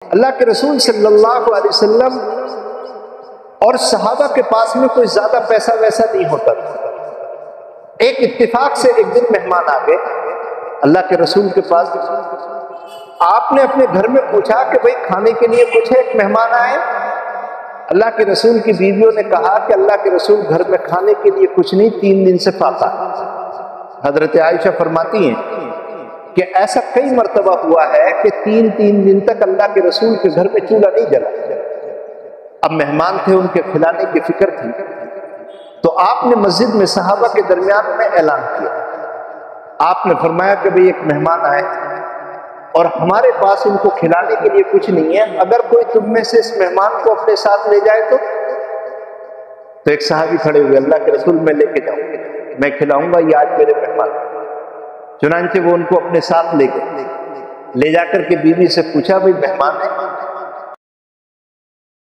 اللہ کے رسول صلی اللہ علیہ وسلم اور صحابہ کے پاس میں کوئی زیادہ پیسہ ویسا نہیں ہوتا تھا۔ ایک اتفاق سے ایک دن مہمان آ گئے اللہ کے رسول کے پاس۔ آپ نے اپنے گھر میں پوچھا کہ بھئی کھانے کے لیے کچھ ہے؟ ایک مہمان آئے۔ اللہ کے رسول کی بیویوں نے کہا کہ اللہ کے رسول گھر میں کھانے کے لیے کچھ نہیں، 3 دن سے فاقہ۔ حضرت عائشہ فرماتی ہیں کہ ایسا کئی مرتبہ ہوا ہے کہ 3 دن تک اللہ کے رسول کے گھر میں چولہا نہیں جلا۔ اب مہمان تھے، ان کے کھلانے کی فکر تھی، تو آپ نے مسجد میں صحابہ کے درمیان میں اعلان کیا۔ آپ نے فرمایا کہ بھئی ایک مہمان آئے اور ہمارے پاس ان کو کھلانے کے لیے کچھ نہیں ہے، اگر کوئی تم میں سے اس مہمان کو اپنے ساتھ لے جائے تو ایک صحابی کھڑے ہوئے، اللہ کے رسول میں لے کے جاؤں گا، میں کھلاؤں گا، یہ آج میرے مہمان۔ چنانچہ وہ ان کو اپنے ساتھ لے گئے، لے جا کر کے بیوی سے پوچھا بھئی مہمان ہے؟